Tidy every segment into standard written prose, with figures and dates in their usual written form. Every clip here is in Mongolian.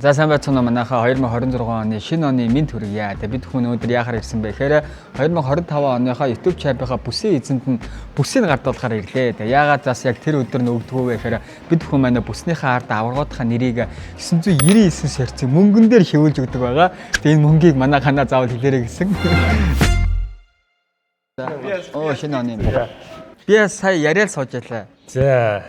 За сайн байцгаана манайхаа 2026 оны шинэ оны мэд хүргье. Тэгээ бид хүн өнөөдөр яахаар ирсэн бэ гэхээр 2025 оныхоо YouTube channel-ийнхаа бүсийн эзэнд нь бүсийг гардуулахаар ирлээ. Тэгээ яагаад бас яг тэр өдөр нөгдөгөө вэ гэхээр бид хүн манай бүснийхээ ард аваргуудынхаа нэрийг 999 сарцын мөнгөн дээр хөвүүлж өгдөг байгаа. Тэгээ энэ мөнгийг манай ханаа заавал хэлээрэй гэсэн. Шинэ оны. Би сая яриад сууж ялаа. За.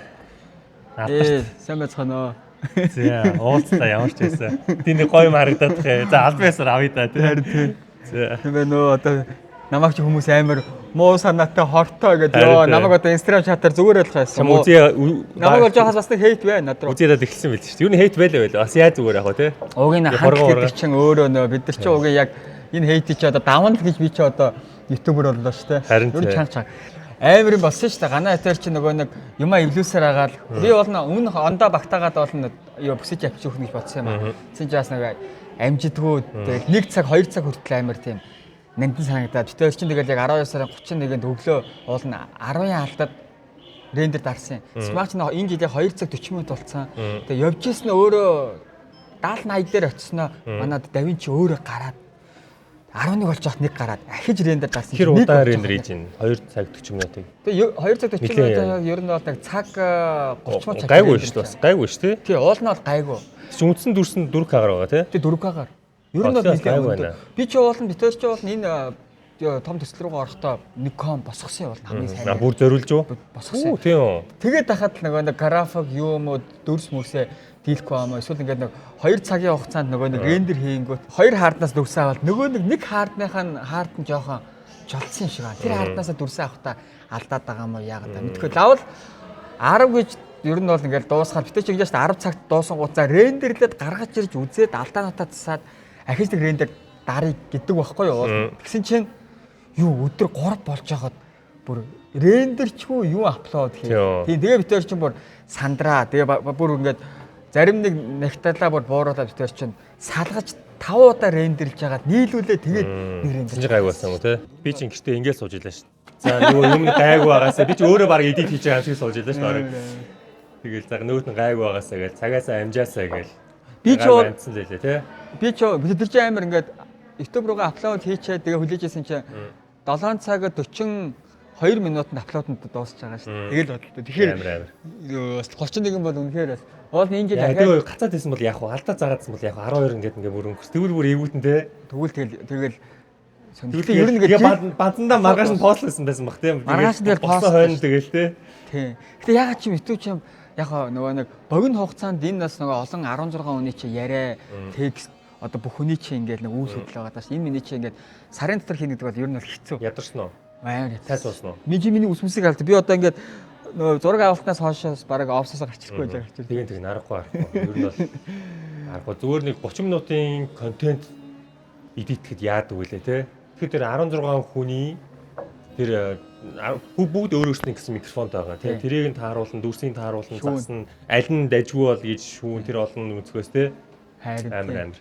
Сайн байцгаана. За, уулзлаа ямар ч байсан. Тэний гоё юм харагдаад тахэ. За, албаасаар авъя да тий. За. Тэгээ нөө одоо намайг ч хүмүүс амар муу санаатай хортой гэдэг. Намайг одоо Instagram чатаар зүгээр ойлгох байсан. Намайг бол жоохос бас нэг хейт байна над руу. Үзээд эхэлсэн байл шүү дээ. Юу н хейт байлаа байлаа. Бас яа зүгээр яг тий. Угийн хандлт чинь өөрөө нөө бид нар ч угийн яг энэ хейтийг чи одоо даван л гэж би чи одоо ютубер боллоо шүү дээ. Юу чанчаа. Амар юм болсон шүү дээ. Ганаа хатаар чи нөгөө нэг юмаа эвлүүсээр агаал. Би бол өмнө ондоо багтаагаад бол юу бүсэж авчих гэж бодсон юм аа. Тэгсэн чи бас нэг амжидгүй тэгэл 1 цаг 2 цаг хүртэл амар тийм нандин санагдаад. Гэтэл чи тэгэл яг 12 сарын 31-нд өглөө уул нь 10-ын алдаад рендер дарсан. Смарт нь энэ жилийн 2 цаг 40 минут болцсон. Тэгээ явж ирсэн өөрөө 70-80 дээр очисноо манад давинчи өөрөө гараад 11 болж хат нэг гараад ахиж рендер дарсан. Тэр удаа рендер хийж байна. 2 цаг 40 минутыг. Тэгээ 2 цаг 40 минут ер нь бол нэг цаг 30 цаг гайгүй шүү дээ. Бас гайгүй шүү дээ. Тий, уул нь бол гайгүй. Чи үндсэн дүрсэн 4К-гаар байгаа тий? Тий, 4К-гаар. Ер нь бол гайгүй. Би ч уул нь битэр ч уул нь энэ том төсөл рүү орохдоо нэг ком босгосон юм бол хамгийн сайн. Бүр зориулж юу? Босгосон. Тийм. Тэгээд дахад нэг график юу юм уу дөрс мөсөө дийлэхгүй юм эсвэл ингээд нэг 2 цагийн хугацаанд нөгөө нэг рендер хийнгүүт 2 хаарднаас дүрсээ аваад нөгөө нэг хаард нь жоохон жолцсон юм шиг аа. Тэр хаарднаасаа дүрсээ авахта алдаад байгаа юм уу яагаад та мэдхгүй. Лавл 10 гэж ер нь бол ингээд дуусгаад битээ чи ингэж 10 цагт дуусан гуцаа рендерлээд гаргаж ирж үзээд алдаануудаа засаад ахиж нэг рендер дарыг гэдэг байхгүй юу. Тэгсэн чинь юу өдөр 3 болж байгаад бүр рендерчгүй юу апплод хийх. Тэгээ битээ чинь бүр сандраа. Тэгээ бүр ингээд зарим нэг нягталаа бүр бууруулаад битэр чинь салгаж 5 удаа рендерлж хагаад нийлүүлээ тэгээд нэг рендер. Чинь гайг болсон уу те? Би чинь гэртээ ингээд сууж илаа шүү. За нөгөө юм гайг байгаасаа би ч өөрөө баг эдит хийж байгаа юм шиг сууж илаа шүү. Тэгэл за нөгөөт нь гайг байгаасаа гээл цагаасаа амжаасаа гээл. Би ч амтсан лээ те. Би ч бид чинь амар ингээд YouTube руугаа апплод хийчээ тэгээ хүлээжсэн чинь 7 цаг 42 минутанд апплодод дуусч байгаа шүү. Тэгэл бодлоо. Тэгэхээр 31 бол үнэхээр уул энэ жил дахиад гацаад байсан бол яах вэ? Алдаа заагаадсан бол яах вэ? 12 ингээд бүр өнгөрс. Тэгвэл бүр эвгүүтэн те. Тэгэл сонирхолтой ер нь ингээд бадандаа маргааш нь постлсэн байсан баг тийм. Маргааш нь пост хойно тэгэл те. Тийм. Гэтэ ягаад чи YouTube ч юм яг нөгөө нэг богино хугацаанд энэ нас нөгөө олон 16 хүний чи яриа текст одоо бүх хүний чи ингээд нэг үйл хөдлөл байгаа даа. Энэ миний чи ингээд сарын дотор хийнэ гэдэг бол ер нь бол хэцүү. Ядарсан уу? Амар тайсуусан уу? Миний үсмсийг алд. Би одоо ингээд нөгөө зураг авалтнаас хоошоос бараг офсоосоо гарчихгүй байлаа гэж. Тэгээ нарахгүй арахгүй. Ер нь бол арахгүй. Зүгээр нэг 30 минутын контент эдитгэхэд яадаг вүлээ те. Тэгэхээр тэр 16 хүний тэр бүгд өөр өөрсдийн гэсэн микрофонтой байгаа те. Тэрийг нь тааруулсан, дүрсийг тааруулсан, засна, аль нь дажгүй бол гэж шүүн тэр олон өнцгөөс те. Амар.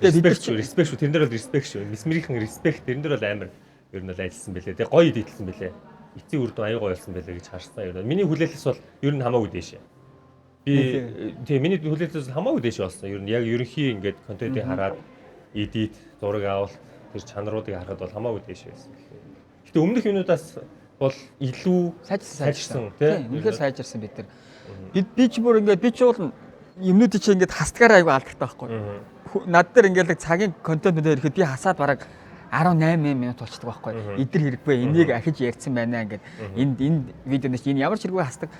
Респект шүү. Тэрэн дээр бол респект шүү. Мисмэрийн респект тэрэн дээр бол амар ер нь л ажилласан байлээ те. Гоё эдитлсэн байлээ. Эцсийн үр дүн аяга гоё болсон байлээ гэж харсан юм. Миний хүлээлтс бол ер нь хамаагүй дэшээ. Би тийм миний хүлээлтс хамаагүй дэшээ болсон. Ер нь яг ерөнхий ингээд контентыг хараад эдит, зураг авалт тэр чанаруудыг харахад бол хамаагүй дэшээ байсан. Гэтэ өмнөх юмудаас бол илүү сайжирсан тийм. Үнэхээр сайжирсан бид нар. Би ч бүр ингээд би ч уул юмнуудыг чи ингээд хастгаар аягүй алдагтай байхгүй. Над дээр ингээд цагийн контентууд ирэхэд би хасаад бараг 18 минут болчихдог байхгүй. Эдэр хэрэггүй. Энийг ахиж ярьсан байна ингээд энэ видеоноос энэ ямар ч хэрэггүй хасдаг.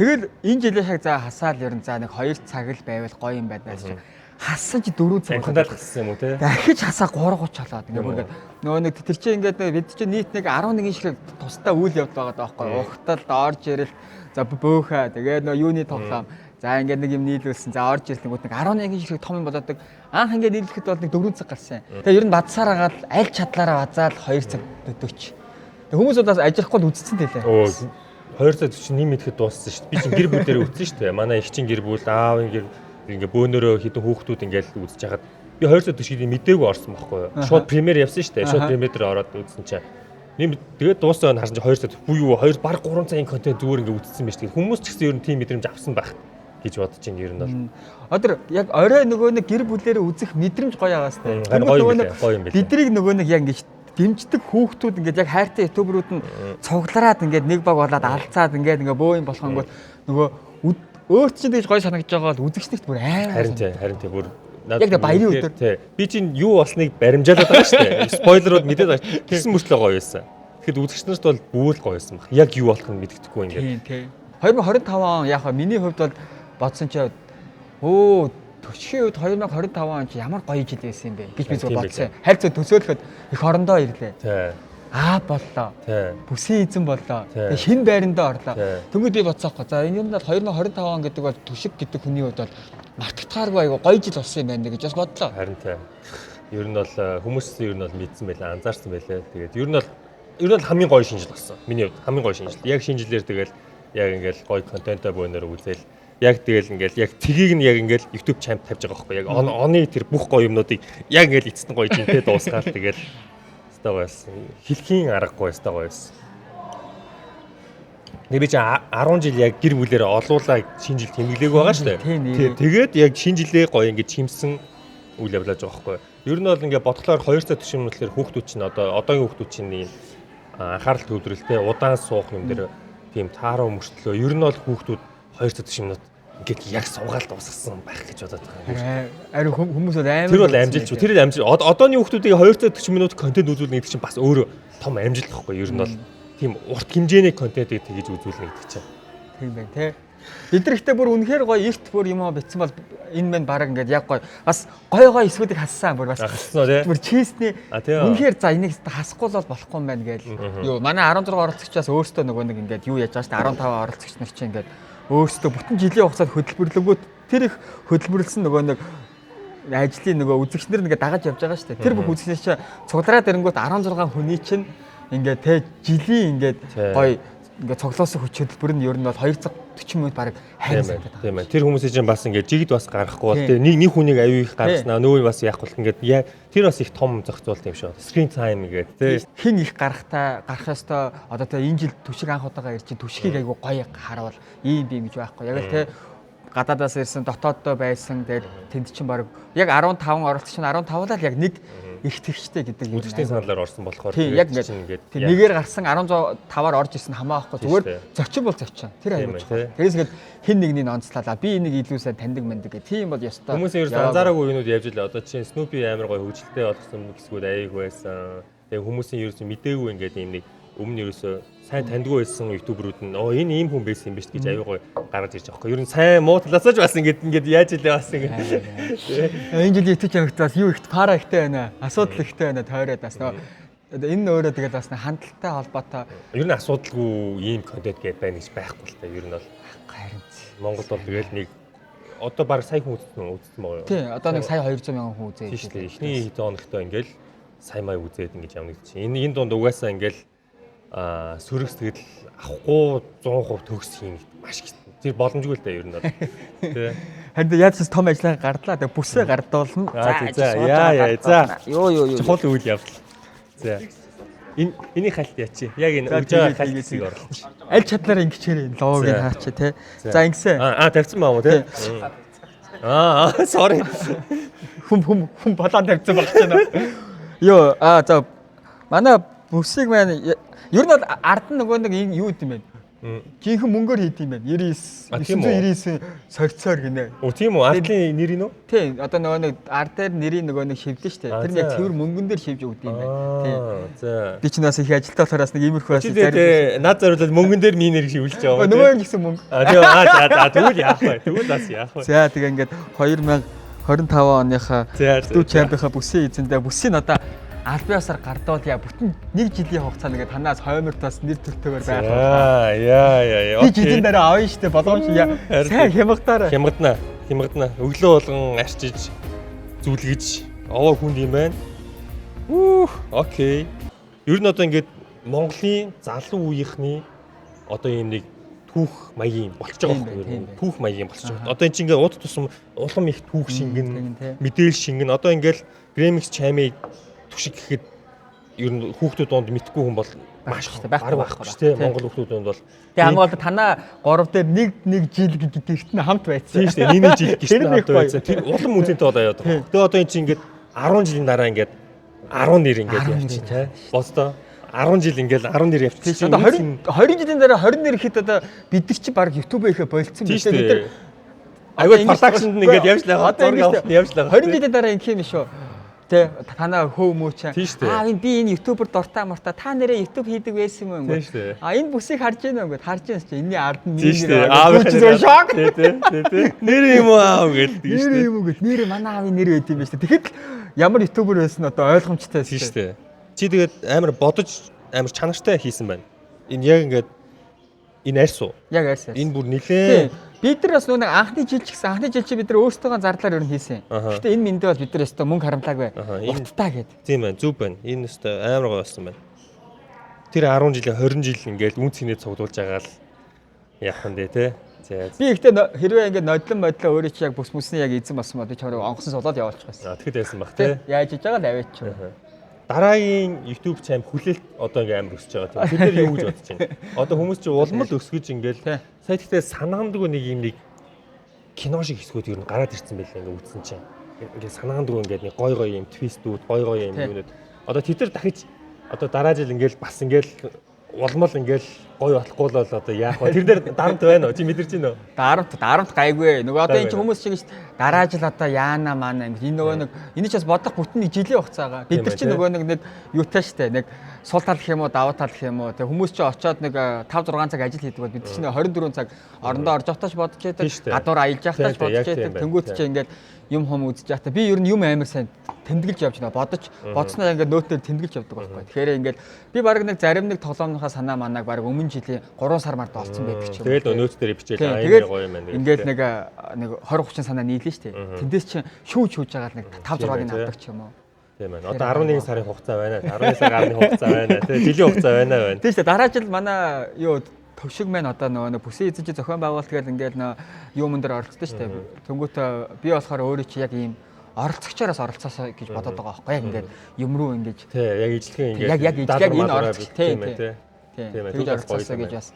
Тэгэл энэ жилийн шаг за хасаал ер нь за нэг 2 цаг л байвал гоё юм байна гэж. Хассан чи 4 цаг хандаад хассан юм уу те? Дахиж хасаа 3:30 болоод ингээд нөгөө нэг тэр чинь ингээд бид чинь нийт нэг 11 шиг тусдаа үйл явд байгаа байхгүй. Ухталд орж ирэл за бөөхөө тэгээ нөгөө юуны тоглоом. За ингээд нэг юм нийлүүлсэн. За орж ирэл нэг 11 шиг том юм болоод анх ингээд нийлэхэд бол нэг 4 цаг гарсан. Тэгээ ер нь бадсаар агаад аль чадлаараа базаал 2 цаг 40. Тэг хүмүүс удаас ажиллахгүй л үдцсэн тэлээ. 2 цаг 40 нэм идэхэд дууссан шүү дээ. Би чинь гэр бүл дээр үтсэн шүү дээ. Манай их чинь гэр бүл, аавын гэр ингээ бөөнөрөө хитэн хүүхдүүд ингээл үзэж хагаад би 2 цаг 40-ийг мэдээгүй орсон байхгүй юу. Шууд премьер явсан шүү дээ. Шууд премьер дээр ороод үзсэн чинь нэм тэгээд дууссан харсан чинь 2 цаг буюу 2 баг 3 цагийн контент зүгээр ингээ үтцсэн байж тэгээд хүмүүс ч гэсэн ер нь тийм мэдрэмж авсан байх. гэж бодож байна ер нь бол. Одоо яг орой нөгөө нэг гэр бүлээрээ үзэх мэдрэмж гоё байгаас тээ. Гоё юм билээ. Бидрийг нөгөө нэг яг ингэж дэмждэг хүүхдүүд ингээд яг хайртай ютуберүүд нь цуглараад ингээд нэг баг болоод алцаад ингээд бөө юм болохонгууд нөгөө өөрт чинь тэгж гоё санагдаж байгаа бол үзэгчдэгт бүр харин тий бүр яг баярын өдөр тий би чинь юу болсныг баримжаалаад байгаа шүү дээ. Спойлерууд мэдээд байгаа. Тэгсэн мөртлөө гоё байсан. Тэгэхэд үзэгч нарт бол бүвэл гоё байсан баг. Яг юу болох нь мэддэхгүй ингээд. Тий. 2025 он яг миний хувьд бол бодсон чи төсхийн үед 2025 он чи ямар гоё жил байсан юм бэ гэж би зөв бодсон. Хайрцаг төсөөлөхөд их орондоо ирлээ. Тий. Боллоо. Тий. Бүсийн эзэн боллоо. Тэгээ шинэ байрандаа орлоо. Тэнгүүд би бодсоохгүй. За энэ юм бол 2025 он гэдэг бол төшиг гэдэг хүний хувьд бол мартагдахааргүй айгу гоё жил болсон юм байна гэж бас бодлоо. Харин тий. Ер нь бол хүмүүс ер нь бол мэдсэн байлаа, анзаарсан байлаа. Тэгээд ер нь бол хамгийн гоё шинжил болсон. Миний хувьд хамгийн гоё шинжил. Яг шинжилээр тэгэл яг ингээл гоё контентоо бөөнөр үзэл яг тэгэл ингээл яг тгийг нь яг ингээл YouTube channel тавьж байгаа байхгүй. Яг оны тэр бүх гоё юмнуудыг яг ингээл эцэстэн гоё жинтэй дуусгаал тэгэл өстой байсан. Хэлхийн аргагүй өстой гоё байсан. Нэр чи 10 жил яг гэр бүлээрээ олуулаа шинэ жил тэмдэглээг байгаа шүү дээ. Тэгээд яг шинэ жилээ гоё ингээд чимсэн үйл явлаж байгаа байхгүй. Ер нь бол ингээд бодглоор 2 цаг төшөмнөлөөр хүүхдүүд чинь одоогийн хүүхдүүд чинь анхаарал төвлөрөлтэй удаан суух юм дээр тийм тааруу мөртлөө ер нь бол хүүхдүүд 2 цаг төшөмнөд ингээд яг суугаал дуусгасан байх гэж бодоод байгаа. Ари хүмүүс бол амар. Тэр бол амжилт шүү. Тэр амжилт. Одооний хүүхдүүдийг 2 цаг 40 минут контент үзүүлнэ гэдэг чинь бас өөр том амжилт байхгүй. Ер нь бол тийм урт хэмжээний контентыг тэгж үзүүлнэ гэдэг чинь. Тийм байна тий. Бид нар ихтэй бүр үнэхээр гоё эрт бүр юм битсэн бол энэ мэн баг ингээд яг гоё бас гоё эсвүүдийг хассан бүр бас хассан тий. Бүр чийсний үнэхээр за энийг хасахгүй бол болохгүй юм байна гээл. Юу манай 16 оролцогчоос өөртөө нөгөө нэг ингээд юу яаж байгаа шүү дээ 15 оролцогч нар чинь ингээд өөртөө бүтэн жилийн хугацаанд хөтөлбөрлөнгөт тэр их хөтөлбөрлсөн нөгөө нэг ажлын нөгөө үзэгчнэр ингээд дагаж явж байгаа шүү дээ. Тэр бүх үзэгчнэр чинь цуглараад ирэнгүүт 16 хүний чинь ингээд тэ жилийн ингээд гоё ингээд цуглуулсан хүч хөтөлбөр нь ер нь бол 2 цаг 40 минут баг хайрсан гэдэг. Тийм ээ. Тэр хүмүүсийн чинь бас ингээд жигд бас гаргахгүй бол тэр нэг хүний аюу их гаргаснаа нөө бас яахгүй ингээд тэр бас их том зохицуулт юм шүү. Screen time гэдэг тий. Хин их гарах ёстой одоо тэ энэ жил түшиг анх удаага ирж чинь түшгийг айгу гоё харавал ийм би гэж байхгүй. Яг л тэ гадаадаас ирсэн дотооддоо байсан тэгээд тэнд чинь баг яг 15 оролцогч нь 15-аад яг нэг их тэгчтэй гэдэг юм. Үзэгчдийн саналаар орсон болохоор яг ингээд нэгээр гарсан 15-аар орж ирсэн хамаахгүй зүгээр зочин бол зочин. Тэр аюул чухал. Тэрээс ингээд хин нэгний онцлалаа. Би энийг илүү сайн таньдаг мэндэг гэх тийм бол ёстой. Хүмүүсийн ерөөс анзаараагүй юмуд явж илээ. Одоо чинь Snoopy амар гоё хөгжилтэй болгосон хэсгүүд аяг байсан. Тэгээ хүмүүсийн ерөөс мэдээгүй ингээд юм нэг өмнө ерөөсөө сайн таньдгүй байсан ютуберүүд нь энэ ийм хүн байсан юм биш гэж аягүй гоё гаргаж ирж байгаа байхгүй. Ер нь сайн муу талаасаа ч бас ингээд яаж илээ бас ингээд. Энэ жил YouTube чанагт бас юу ихт пара ихтэй байна. Асуудал ихтэй байна тойроод бас энэ өөрөө тэгээд бас хандлттай холбоотой. Ер нь асуудалгүй ийм контент гээд байна гэж байхгүй л та. Ер нь бол харин Монгол бол тэгэл нэг одоо баг сая хүн үзсэн байгаа. Тий, одоо нэг сая 200 мянган хүн үзээд. Тийм шүү дээ. Эхний зоонхтой ингээл сая мая үзээд ингэж явна гэж чинь. Энэ дунд угаасаа ингээл сөрөг сэтгэл авахгүй 100% төгс хийн маш их. Тэр боломжгүй л да ер нь бол. Тий. Харин яаж ч том ажиллагаа гардлаа. Тэгээ бүсээ гардуулна. За яа. Юу. Чухал үйл явдал. За. Эний хальт яачи. Яг энэ өгж байгаа хальт хэсгийг оруулж. Аль чадлаар ингэчээрэй логыг хаач тий. За ингэсэн. Тавьсан баа мó тий. Sorry. Хүм балаан тавьсан баг ч байна. Йоо за манай бүсийг маань ер нь бол ард нь нөгөө нэг юу гэдэм бэ? Жинхэнэ мөнгөөр хийд юм байна. 99 сорцоор гинэ. Тийм үү? Ардлын нэр нь үү? Тийм. Одоо нөгөө нэг ард дээр нэрийн нөгөө нэг шивдэн штэ. Тэр нь яг цэвэр мөнгөн дээр шивж өгд юм байна. Тийм. За. Би ч нас их ажилтаа болохоос нэг иймэрхүү бас зарим. Наад зориулаад мөнгөн дээр миний нэр шивүүлж байгаа. Нөгөө юм гэсэн мөнгө. Тийм. За тэгвэл яах вэ? Тэгвэл бас яах вэ? За тэгээ ингээд 2025 оныхаа YouTube channel-ийнхаа бүсийн эзэндээ бүсийн одоо албаасаар гардвал яа бүтэн 1 жилийн хугацаанд ингээд танаас хоймортоос нэр төлтөөр байх байна. Яа. Би жилийн дараа авна штэ боломж яа. Сайн хямгадаараа. Хямгадна. Өглөө болгон арчиж зүлгэж овоо хүнд юм байна. Окей. Ер нь одоо ингээд Монголын залуу үеийнхний одоо ийм нэг түүх маягийн болчихж байгаа юм. Түүх маягийн болчихж байгаа. Одоо эн чинь ингээд уд тусам улам их түүх шингэн, мэдээлэл шингэн. Одоо ингээд Gramix Chami түшиг гэхэд ер нь хүүхдүүд донд мэдхгүй хүн бол маш байхгүй шүү дээ. Монгол хүүхдүүд донд бол Тэгээ хангалттай танаа 3 дээр нэг жил гэртэн хамт байсан. Тийм шүү дээ. Нэг жил гэртэн хамт байсан. Тэр улам үнцэнтэй болоо яваад байгаа. Тэгээ одоо эн чинь ингээд 10 жилийн дараа ингээд 10 нэр ингээд явчих тий. Босдоо 10 жил ингээд 10 нэр явчих. Одоо 20 жилийн дараа 20 нэр ихэд одоо бид нар чи баг YouTube ихэ болцсон бид нар аюул продакшнд ингээд явж байгаа. Одоо ингээд явж байгаа. 20 жилийн дараа ингэх юм шүү. Тэ танаа хөө мөөч. Энэ би энэ ютубер дуртай мартаа та нэрээ ютуб хийдэг байсан юм ингээд. Энэ бүсийг харж байна ингээд харж байна чи энэний ард нь нэр шок. Тэ. Нэр юм аа гэдэг шүү дээ. Нэр юм гээд нэр манай аавын нэр байд юм байна шүү. Тэгэхэд ямар ютубер байсан одоо ойлгомжтой шүү дээ. Чи тэгээд амар бодож амар чанартай хийсэн байна. Энэ яг ингээд энэ арьс уу? Яг арьс. Энэ бүр нилээ. Бид нар бас нэг анхны жил ч гэсэн анхны жил чи бид нар өөрсдөө зардлаар ер нь хийсэн. Гэтэ энэ мэндээ бол бид нар өстө мөнгө харамлаагүй. Уттай гээд. Тийм байна. Зүв байна. Энэ өстө амар гоё болсон байна. Тэр 10 жилээ 20 жил ингээд үн цэнээ цуглуулж байгаа л яах вэ те. Би ихтэй хэрвээ ингээд нодлон модлоо өөрөө чи яг бүс мүсний яг эзэн болсон бодож чороо онгосон сулаад явуулчих байсан. Тэгэхэд байсан баг те. Яаж хийж байгаа л аваач. Дараагийн YouTube чанал хүлээлт одоо ингээм амар өсөж байгаа. Бид нар юу гэж бодож байна? Одоо хүмүүс чи улам л өсгөж ингээл сая тэгтээ санаандгүй нэг юм нэг кино шиг хэсгүүд ер нь гараад ирсэн байлаа ингээ үзсэн чинь. Ингээ санаандгүй ингээд нэг гой юм твистүүд, гой юм юмнууд. Одоо тэд нар дахиж одоо дараа жил ингээл бас ингээл улмал ингээл гой болохгүй л одоо яах вэ? Тэр дээр дарамт байна уу? Чи мэдэрч байна уу? Дарамт гайгүй. Нөгөө одоо энэ ч хүмүүс шиг дараа жил одоо яана маана ингэ энэ нөгөө нэг энэ ч бас бодох бүтэн нэг жилийн хугацаагаа. Бид нар чи нөгөө нэг юутай штэ нэг сул тал гэх юм уу, давуу тал гэх юм уу. Тэгээ хүмүүс чи очиод нэг 5 6 цаг ажил хийдэг бол бид чи 24 цаг орондоо орж явахтаа ч бодож байдаг. Гадуур аялж явахтаа ч бодож байдаг. Тэнгүүт чи ингээд юм хом үзэж явахдаа би ер нь юм амар сайн тэмдэглэж явж байна. Бодсноо ингээд нөтөөр тэмдэглэж явдаг байхгүй. Тэгэхээр ингээд би баг нэг зарим нэг тоглоомынхаа санаа манааг баг өмнө жилийн 3 сар мард олцсон байдаг ч юм. Тэгээд нөт дээр бичээл амар гоё юм байна. Ингээд нэг 20 30 санаа нийлнэ шүү дээ. Тэндээс чи шүүж байгаа нэг 5 6-ыг авдаг ч юм уу. Тийм байна. Одоо 11 сарын хугацаа байна. 11 сарын гарны хугацаа байна. Тэгээ жилийн хугацаа байна. Тийм шүү дээ. Дараа жил манай юу төвшиг маань одоо нөгөө бүсийн эзэн чи зохион байгуулалт гэдэг ингээд юм дээр оролцдог шүү дээ. Тэнгүүт би болохоор өөрөө чи яг ийм оролцогчоороос оролцоосоо гэж бодоод байгаа байхгүй яг ингээд юм руу ингэж тий яг ижлэхэн ингээд яг энэ оролцогч тийм тэгж оролцоосоо гэж бас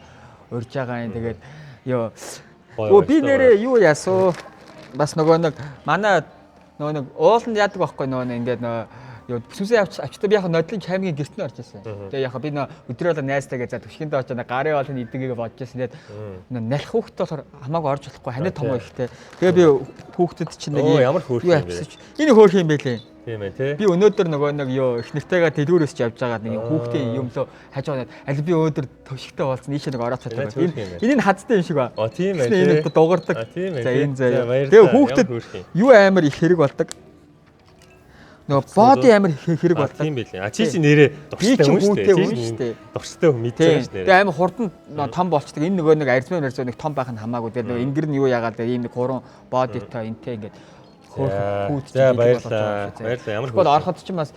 урьж байгаа юм. Тэгээд ёо би нэрээ юу яасуу бас нөгөө нэг манай нөгөө нэг ууланд яадаг байхгүй нөгөө ингээд сүсээ авчтаа би яг нодлын чаймгийн гэрт нь орж ирсэн. Тэгээ яг би өдрөө болоо найзтайгаа за төвшгөндөө очоод гарын бол нь идэггээ бодож ирсэн. Тэгээд налх хүүхдээ болохоор хамаагүй орж болохгүй ханиад том ихтэй. Тэгээ би хүүхдэд чинь нэг ямар хөөрх юм бэ? Энэ хөөрх юм бэ лээ. Тийм ээ тий. Би өнөөдөр нөгөө нэг их нэртэйгээ дэлгүүрээс ч явж байгаа нэг хүүхдийн юм лөө хажууд аль би өнөөдөр төвшгтэй болсон ийшээ нэг ороод цаад байгаа. Энэ нь хацтай юм шиг ба. Тийм ээ. Энэ дуурдаг. За энэ заяа. Тэгээ хүүхдэд юу амар их хэрэг болдог. Нөгөө боди амар хэрэг болдог. Тийм байлээ. Чи чи нэрээ дуртай хүн шүү дээ. Дуртай хүн мэдээж нэрээ. Тэгээ амар хурдан том болчдөг. Энэ нөгөө нэг арзмын нэг том байх нь хамаагүй. Тэгээ нөгөө ингэр нь юу яагаад ийм нэг 3 бодитой энтэй ингээд хөөж. За баярлаа. Баярлаа. Ямар хөөж. Ороход ч бас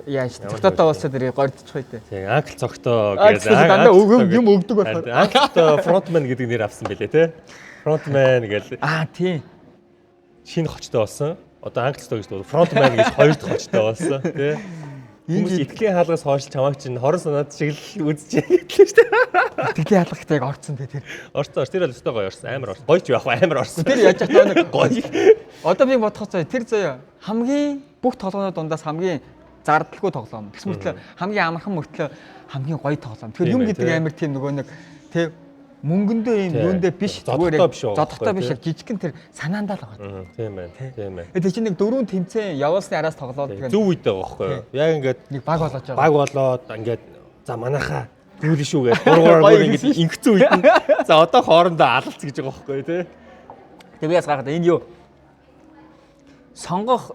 яаж цогтойтой болсоо дэрийг гордчих бай тээ. Тийм анкл цогтоо гэж дандаа юм өгдөг болохоор. Анкл фронтмен гэдэг нэр авсан байлээ те. Фронтмен гэж. Тийм. Шинэ хочтой болсон. Одоо англицтой гэж дуу фронтмен гэж хоёр дахь хочтой болсон тий. Хүмүүс итгэлийн хаалгаас хойш чамайг чинь хорон санаад шиг л үзэж байгаа шүү дээ. Итгэлийн хаалгахтай яг орцсон тий тэр. Орцсон тэр л өстой гоё орсон амар орсон. Гоё ч яах вэ амар орсон. Тэр яаж яах вэ гоё. Одоо би бодох цаа тэр заяа хамгийн бүх тоглоомнууд дундаас хамгийн зардалгүй тоглоом. Тэгс мөртлөө хамгийн амархан мөртлөө хамгийн гоё тоглоом. Тэгэхээр юм гэдэг амар тийм нөгөө нэг тий мөнгөндөө юм юундээ биш зүгээр зодохтой биш жижигхэн тэр санаандаа л байгаа. Тийм байна. Тийм байна. Тэр чинь нэг 4 тэмцээн явуулсны араас тоглоод тэгээд зөв үед байгаа байхгүй юу? Яг ингээд нэг баг болоод байгаа. Баг болоод ингээд за манайхаа дүүл шүү гэж 3 ингээд ингэцэн үед нь за одоо хоорондоо алалц гэж байгаа байхгүй юу те. Тэгээд би яс гахад энэ юу сонгох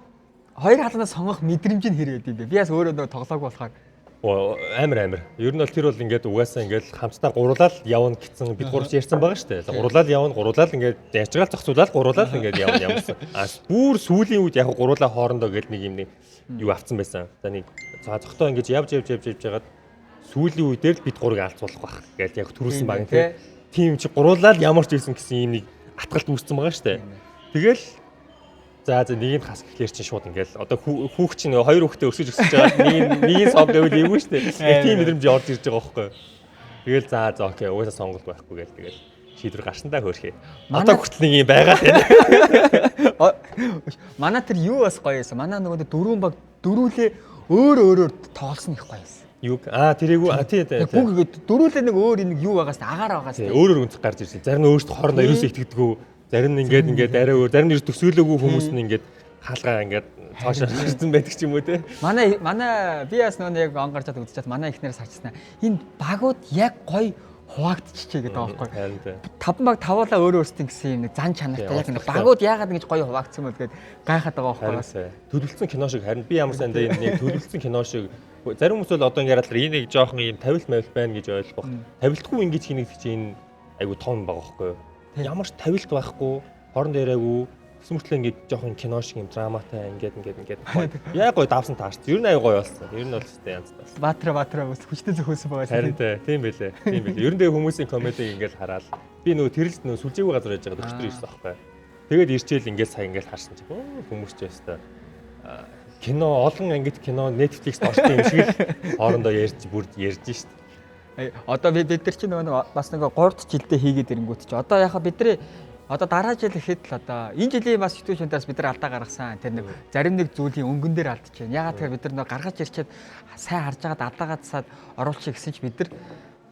хоёр хаалганаас сонгох мэдрэмж нь хэрэг байд юм бэ? Би яс өөрөө нөгөө тоглоагүй болохоор амар. Ер нь бол тэр бол ингээд угаасаа ингээд хамтдаа гурлал явна гэсэн бид гурвч ярьсан байгаа шүү дээ. Гурлал явна, гурлал ингээд яжгаал зохицуулаад гурлал ингээд явсан. Бүр сүүлийн үед яг гурлаа хоорондоо гээд нэг юм нэг юу авцсан байсан. За нэг зохицоо ингээд явж яагаад сүүлийн үед дээр л бид гурыг алцуулах байх гэж яг төрүүлсэн баг тийм чи гурлал ямар ч ирсэн гэсэн юм нэг атгалт үүссэн байгаа шүү дээ. Тэгэл За нэгийг хас гэхлээр чинь шууд ингээл одоо хүүхд чинь хоёр хүүхдээ өсөж өсөж байгаа нэгийг сов гэвэл эвгүй шүү дээ. Яг тийм мэдрэмж орж ирж байгаа байхгүй юу. Тэгэл за окей угаасаа сонголт байхгүй гээл тэгэл шийдвэр гарсандаа хөөрхий. Одоо хүртэл нэг юм байгаа тийм. Манай тэр юу бас гоё юмсан. Манай нөгөө дөрвөн баг дөрүүлээ өөр тоолсон их гоё юмсан. Юу тэрийгүү тий. Бүгд дөрүүлээ нэг өөр нэг юу байгаас агаар байгаас тий. Өөр өнцөг гарч ирсэн. Зарим нь өөрсдөө хоорондоо ерөөсөө итгэдэггүй. Зарим нь ингээд арай өөр, зарим нь төсөөлөөгүй хүмүүс нь ингээд хаалгаа ингээд цаашаа гарсан байдаг ч юм уу те. Манай би бас нөгөө яг он гарч чад үзчихээд манай ихнээс харчихсан. Энэ багууд яг гоё хуваагдчихжээ гэдэг байгаа байхгүй. 5 баг тавуулаа өөр өөрсдийн гэсэн юм нэг зан чанартай яг нэг багууд яагаад ингэж гоё хуваагдсан бэ гэдээ гайхаад байгаа байхгүй. Төлөвлөсөн кино шиг харин би ямар сайн энэ нэг төлөвлөсөн кино шиг зарим хүмүүс бол одоо ингээд хараад энийг жоохон юм тавилт мавилт байна гэж ойлгох. Тавилтгүй ингэж хийх чинь айгу том байгаа байхгүй. Ямар ч тавилт байхгүй, хорон дээрээгүй, сүмэртлээ ингээд жоохон кино шиг юм драматай ингээд яг гоё давсан таарч. Ер нь аяа гоё болсон. Ер нь бол өстэй янз таас. Баатра хүчтэй зөхөөсөн байгаа. Харин тийм байлээ. Ер нь хүмүүсийн комедиг ингээд хараад би нөгөө тэрэлт нөгөө сүлжээгүй газар байж байгаа өчтөр ирсэн байхгүй. Тэгээд ирчээл ингээд сая ингээд харсан чи хүмүүс ч өстэй кино олон ангид кино Netflix орсон юм шиг л хоорондоо ярьж шít. Одоо бид нар чинь нөгөө бас нэг 3 жилдээ хийгээд ирэнгүүт чи одоо яхаа бидний одоо дараа жил ихэд л одоо энэ жилийн бас ситүэйшнтаас бид нар алдаа гаргасан. Тэр нэг зарим нэг зүйлийн өнгөн дээр алдчихээн. Ягаад тэгэхээр бид нар нөгөө гаргаж ирчээд сайн харж байгаад алдаагаа засаад оруулчих гэсэн чи бид нар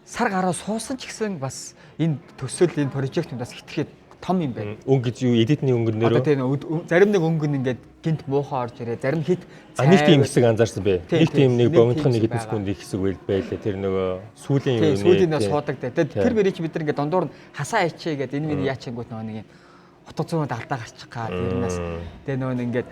сар гараа суусан ч гэсэн бас энэ төсөөл энэ прожект юм бас хитгэхэд том юм байна. Өнгө гэж юу эдитний өнгөн нэрөө. Одоо тийм зарим нэг өнгөн ингээд гинт муухай орж ирээ. Зарим хит нэг тийм хэсэг анзаарсан бэ. Нэг тийм нэг богинохон нэг хэдэн секунд их хэсэг байлээ. Тэр нөгөө сүүлийн юу нэ. Сүүлийн суудаг дээ. Тэр мөрий чи бид нар ингээд дондуур нь хасаа ичээ гэдэг энэ миний яачингууд нөгөө нэг юм утга зүйн алдаа гарчих гад ернээс тэгээ нөгөө ингээд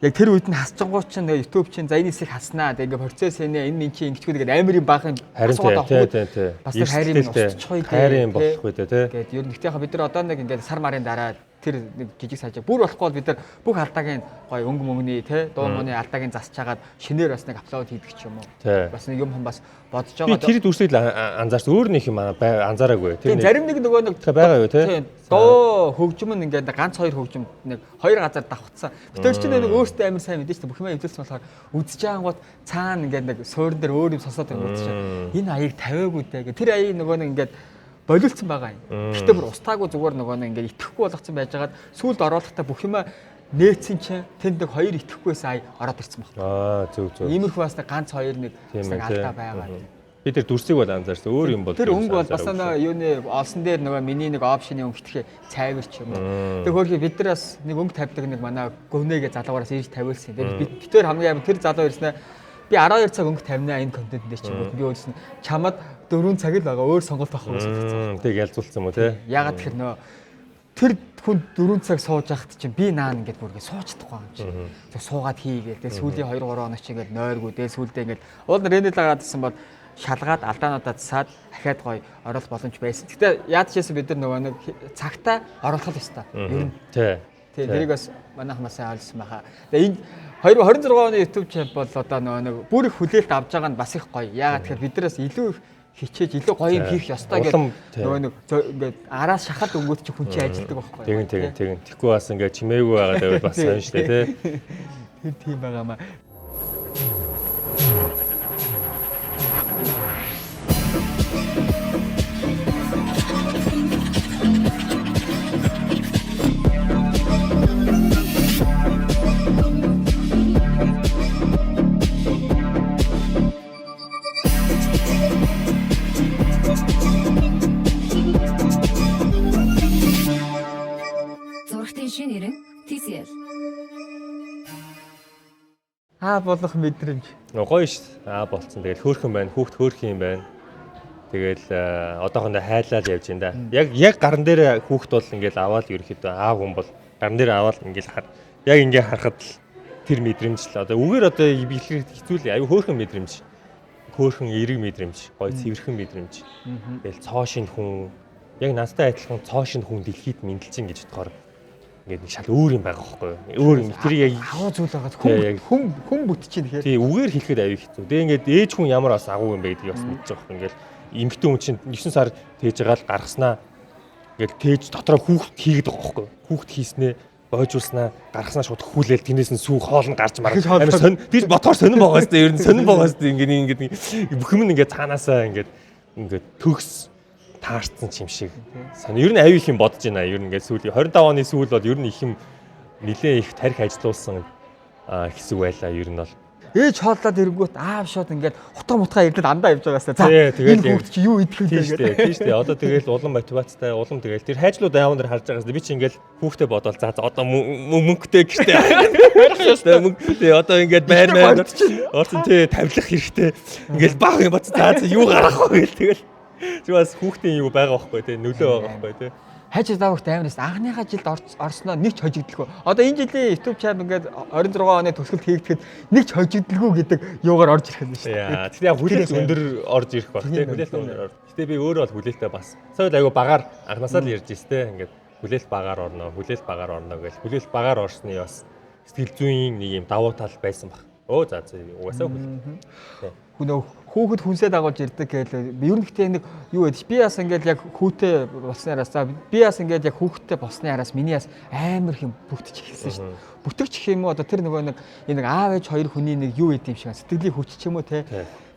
яг тэр үед нь хасчингууд чинь YouTube чинь за энэ хэсэг хаснаа тэгээ ингээд процесс энэ минь чи ингэчгүй тэгээд амирын баахан асуудал авах. Бас тэр хайрын устчих үед хайрын болох үү те. Тэгээд ер нь гэхдээ бид нар одоо нэг ингээд сар марын дараа тэр нэг жижиг сажаа бүр болохгүй бол бид нар бүх алдаагийн гой өнгө мөнгөний те дуу мууны алдаагийн засч хагаад шинээр бас нэг апплод хийдэг ч юм уу. Бас нэг юм бас бодож байгаа. Би тэр дүрсийг анзаарсан өөр нэг юм анзаараагүй. Тэр зарим нэг нөгөө нэг байгаа юу те. Доо хөгжим нь ингээд ганц хоёр хөгжим нэг хоёр газар давхцсан. Тэр чинь нэг өөртөө амир сайн мэдээж бүх юм эвдэлсэн болохоор үдсэж байгаангууд цаана ингээд нэг суурин дээр өөр юм сосоод байгаа үдсэж. Энэ аяыг тавиагүй дээ. Тэр аяыг нөгөө нэг ингээд болиулсан байгаа юм. Гэхдээ бүр устаагүй зүгээр нөгөө нэг ингээд итгэхгүй болгоцсон байжгаад сүүлд оруулахдаа бүх юма нээцэн чинь тэнд нэг хоёр итгэхгүйсэн ая ороод ирсэн байна. Зөв. Иймэрхүү бас нэг ганц хоёр нэг алдаа байгаа. Би тэр дүрсийг бол анзаарсан. Өөр юм бол тэр өнгө бол бас юуны олсон дээр нөгөө миний нэг опшны өнгө итгэхээ цайвар ч юм уу. Тэр хөрхи бид нар бас нэг өнгө тавьдаг нэг манай гөвнэгээ залуугаараас ирж тавиулсан. Тэгээд бид тэр хамгийн амар тэр залуу ирснээр би 12 цаг өнгө тавина энэ контент дээр ч юм уу. Би өөрөөс нь чамд 4 цаг л байгаа өөр сонголт авах гэсэн. Тэг ялзуулсан юм уу те. Ягаад тэгэхээр нөө тэр хүн 4 цаг сууж байхад чинь би наан ингээд бүр ингээд суучдахгүй юм чинь. Тэг суугаад хийгээд тэг сүүлийн 2 3 хоног чи ингээд нойргүй тэг сүүлдээ ингээд уул рэнэл агаадсан бол шалгаад алдаануудаа засаад ахаад гоё оруулах боломж байсан. Гэтэ яаж ч гэсэн бид нар нөгөө нэг цагтаа оруулах ёстой. Ер нь. Тийм. Тэрийг бас манайх маш сайн ойлгосон байхаа. Тэгээ энэ 2026 оны YouTube channel бол одоо нөгөө нэг бүр их хүлээлт авч байгаа нь бас их гоё. Яагаад тэгэхээр биднээс илүү их хичээж илүү гоё юм хийх ёстой гэдэг нөгөө нэг ингээд араас шахаад өнгөт чи хүн чи ажилдаг байхгүй. Тэгин. Тэгэхгүй бас ингээд чимээгүй байгаа даа бас сайн шүү дээ тий. Тэр тийм байгаамаа. Болох мэдрэмж. Гоё ш. Болцсон. Тэгэл хөөрхөн байна. Хүүхд хөөрхөн юм байна. Тэгэл одоохондоо хайлаад явж байна да. Яг гарн дээр хүүхд бол ингээл аваад ерөөхдөө аав хүн бол гарн дээр аваад ингээл яг ингээ харахад л тэр мэдрэмж л одоо үгээр одоо биелэх хэцүү л аюу хөөрхөн мэдрэмж. Хөөрхөн эерэг мэдрэмж, гоё цэвэрхэн мэдрэмж. Тэгэл цоо шин хүн яг настай адилхан цоо шин хүн дэлхийд мэдлжин гэж бодохоор ингээд нэг шал өөр юм байгаа байхгүй юу? Өөр юм. Тэр яг агуу зүйл байгаа. Хүн бүтчихин тэгэхээр. Тий, үгээр хэлэхэд аюу хэцүү. Тэгээ ингээд ээж хүн ямар бас агуу юм бэ гэдгийг бас мэдэж байгаа юм. Ингээд эмэгтэй хүн чинь 9 сар тээж байгаа л гаргаснаа ингээд тээж дотроо хүүхд хийгээд байгаа байхгүй юу? Хүүхд хийснээ бойжуулснаа гаргаснаа шууд хүүлээл тэрнээс нь сүү хоол нь гарч маргаж Хоол. амар тийш ботоор сонирн байгаа сте ер нь сонирн байгаа сте ингээд бүх юм ингээд цаанаасаа ингээд төгс таарцсан юм шиг. Ер нь аюу их юм бодож байна. Ер нь ингээд сүүлийн 25 оны сүүл бол ер нь их юм нэлээ их тарих ажиллуулсан хэсэг байлаа ер нь бол. Ээж хооллоод ирэнгүүт аав шууд ингээд хутга ирдэ андаа явж байгаа сте. За тэгээд энэ хүүхд чи юу идэх вэ гэдэг. Тийм шүү дээ. Одоо тэгэл улам мотивацтай, улам тэгэл тэр хайжлууд аавн дээр харж байгаас би чи ингээл хүүхдээ бодвол за одоо мөнгөтэй гэжтэй. Мөнгөтэй одоо ингээд байр орсон тий тавилах хэрэгтэй. Ингээл баг юм бац за юу гарах вэ гэл тэгэл. Чи бас хүүхдийн юу байгаа байхгүй тий нөлөө байгаа байхгүй тий. Хаж дааврт амираас анхныхаа жилд орсноо нэг ч хожигдолгүй. Одоо энэ жилийн YouTube channel ингээд 26 оны төгсгөлд хийгдэхэд нэг ч хожигдолгүй гэдэг юугаар орж ирэх юм шүү дээ. Тэгэхээр яг хүлээлт өндөр орж ирэх баг тийм хүлээлт өндөр орж. Гэтэ би өөрөө бол хүлээлттэй бас. Сая айгу багаар анханасаа л ярьж штэ ингээд хүлээлт багаар орно гэж хүлээлт багаар орсны бас сэтгэл зүйн нэг юм давуу тал байсан баг. Өө за угаасаа хүлээлт. Хүүхэд хүнсээ дагуулж ирдэг гэхэл ер нь гэхдээ нэг юу гэдэг би бас ингээд яг хүүтэй болсныараас би бас ингээд яг хүүхэдтэй болсны араас миний бас амар хэм бүтэж эхэлсэн шүү дээ. Бүтэгч гэх юм уу одоо тэр нөгөө нэг аав ээж хоёр хүний нэг юу гэдэг юм шиг сэтгэлийн хүч ч юм уу те.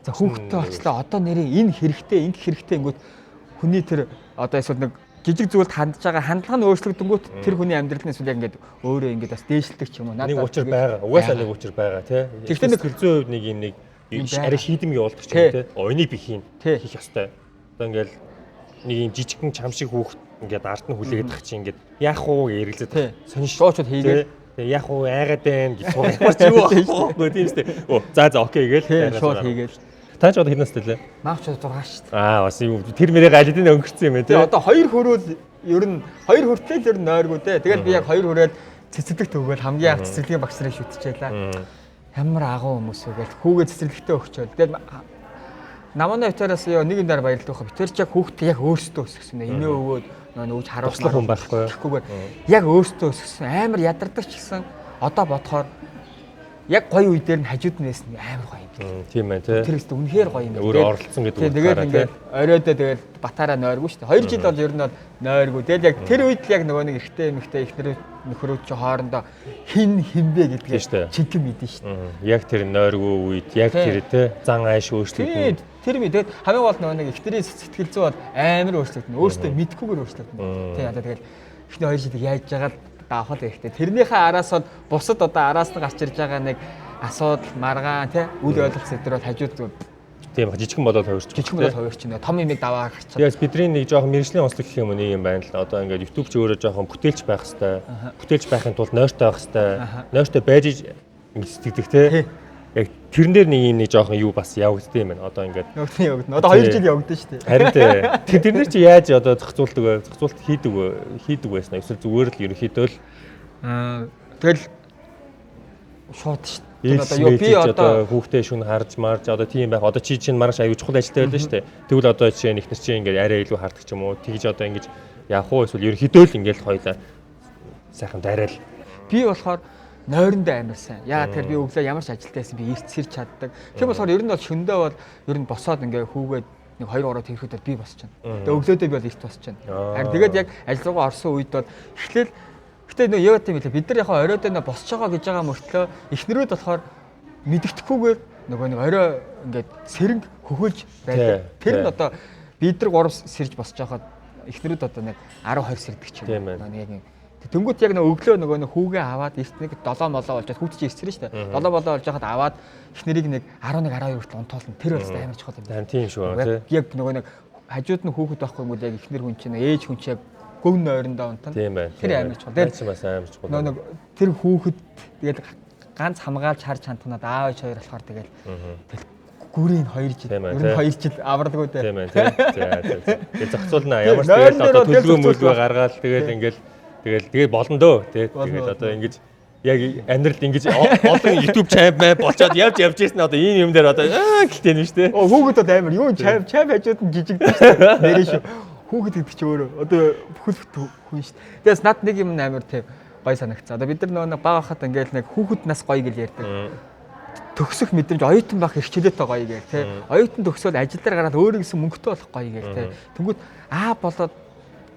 За хүүхэдтэй болчлаа одоо нэрээ энэ хэрэгтэй ингүүт хүний тэр одоо эсвэл нэг жижиг зүйлд хандж байгаа хандлага нь өөрчлөгдөнгүүт тэр хүний амьдрал нь эсвэл яг ингээд өөрөө ингээд бас дээшилдэг ч юм уу. Нэг учир байгаа. Угаасаа нэг учир байгаа те. Тэгвэл нэг хөлзөө хувьд нэг юм нэг арай шийдэм явуулдаг ч юм те. Ойны би хийх ёстой. Одоо ингээл нэг юм жижигхэн чам шиг хүүхд ингээд ард нь хүлээгээд тах чи ингээд яах уу ярилцаад сонин шоочод хийгээд тэгээ яах уу айгаад байна гэж сурах юу байхгүй тийм үстэй. За окей гээл шууд хийгээд. Та ч одоо хэдэн настай лээ? Маавч 6 шүү дээ. Бас тэр мэрэг галидын өнгөрцөн юм байна тий. Одоо 2 хөрөөл ер нь 2 хүртэл ер нь нойргүй те. Тэгээд би яг 2 хүрээд цэцэрлэг төгөөл хамгийн анх цэцэрлэгийн багш нарыг шүтчихээлээ. Ямар агуу хүмүүс вэ гэж хүүгээ цэцэрлэгтээ өгчөөл. Тэгээд намаа өтөөс нэг юм дээр баярлалаа хаа. Битэр ч яг хүүхдээ яг өөрсдөө өсгсөн нэ. Инээ өгөөд нөгөөж харуулсан хүн байхгүй. Тэгэхгүйгээр яг өөрсдөө өсгсөн амар ядардаг ч гэсэн одоо бодохоор яг гоё үе дээр нь хажууд нь нэсэн амар гоё юм. Тийм ээ тий. Тэр ихтэй үнэхээр гоё юм. Өөрөө оролцсон гэдэг үг. Тэгээд ингээд оройдоо тэгээд батаараа нойргүй шүү дээ. 2 жил бол ер нь нойргүй. Тэгээд яг тэр үед л яг нөгөө нэг эрэгтэй эмэгтэй ихнэр нөхрөөд чи хоорондоо хинбэ гэдгээ чигэн мэдэн шүү дээ. Яг тэр нойргүй үед яг тэр тий зан ааш өөрчлөгдөн. Тэр мэд тэгээд хамгийн гол нөгөө нэг ихнэрийн сэтгэл зүй бол амар өөрчлөгдөн. Өөртөө мэдхгүйгээр өөрчлөгдөн. Тий одоо тэгээд ихний 2 жил яаж жагаад даахад ихтэй. Тэрнийхээ араас бол бусад одоо араас нь гарч ирж байгаа нэг асуудал, маргаан тий үл ойлголт зэдэр бол хажууд тийм жижигхэн болоод хувирч байна. Том юмыг даваа гарчаад. Тэгээс бидний нэг жоохон мэргэжлийн онцлог гэх юм нэг юм байна л да. Одоо ингээд YouTube ч өөрөө жоохон бүтээлч байх хэвээр. Бүтээлч байхын тулд нойртой байх хэвээр. Нойртой байж сэтгэдэг тий. Яг тэрэн дээр нэг юм нэг жоохон юу бас явагддаг юм байна. Одоо ингээд нөтний явагдана. Одоо 2 жил явагдана шүү дээ. Харин тий. Тэрнэр чи яаж одоо зохицуулдаг вэ? Зохицуулт хийдэг байсан. Эсвэл зүгээр л ерөнхийдөө л тэгэл шууд шүү дээ. Одоо би одоо хүүхдээ шүн харж марж одоо тийм байх. Одоо чи чинь маргааш аюул чухал ажилтай байлаа шүү дээ. Тэгвэл одоо жишээ нь ихнэр чи ингээд арай илүү хардаг ч юм уу. Тэгж одоо ингэж явах уу эсвэл ерөнхийдөө л ингээд хоёлаа сайхан дарайл. Би болохоор нойрондоо амар сайн. Яагаад тэр би өглөө ямар ч ажилтай байсан би эрт сэрч чаддаг. Тийм болохоор ер нь бол шөндөө бол ер нь босоод ингээ хүүгээд нэг 2-3 тэрхэд би босч чана. Тэгээ өглөөдөө би бол эрт босч чана. Харин тэгээд яг ажил руугаа орсон үед бол эхлээл гэтээ нөө яа гэвэл бид нар яг оройдоо нэ босч байгаа гэж байгаа мөртлөө эхнэрүүд болохоор мэддэхгүйгээр нөгөө нэг орой ингээд сэрэнг хөхөлж байдаг. Тэр нь одоо бид нар 3 сэрж босч байхад эхнэрүүд одоо нэг 10-20 сэрдэг ч юм. Нэг тэнгуут яг өглөө нөгөө нэг хүүгээ аваад эрт нэг 7 молоо болж хүүт чи эсрэн шүү дээ. 7 молоо болж хахад аваад эхнэрийг нэг 11 12 хүртэл унтуулна. Тэр бол амар чухал юм. Тийм шүү тий. Яг нөгөө нэг хажууд нь хүүхэд байхгүй юм бол яг эхнэр хүн чинь ээж хүн чинь гүн нойрондоо унтана. Тэр амар чухал. Тэр бас амар чухал. Нөгөө тэр хүүхэд тэгээд ганц хамгаалж харж хандхнаад аав ээж хоёр болохоор тэгээд гүрийн 2 жил. Ер нь 2 жил авралгүй дээ. Тийм ээ тий. За. Тэгээд зохицуулна. Ямар ч тэгээд одоо төлөвлөгөө мөлгөө гаргаад тэгээд болно дөө тий. Тэгээд одоо ингэж яг амьдралд ингэж олон YouTube channel болчоод явж ирсэн одоо ийм юм дээр одоо гэлтэй юм шүү дээ. Хүүхэд одоо амар юу чам хажууд нь жижигдэж шүү. Нэрээ шүү. Хүүхэд гэдэг чи өөрөө одоо бүхэл хүн шүү. Тэгээс над нэг юм амар тий гой санагцсан. Одоо бид нар нөгөө баг хахад ингээл нэг хүүхэд нас гоё гэж ярьдаг. Төгсөх мэдрэмж оюутан байх эрхчлөөтэй гоё гээл тий. Оюутан төгсөөл ажил дээр гараад өөрөө гэсэн мөнгөтэй болох гоё гээл тий. Тэнгүүд болоод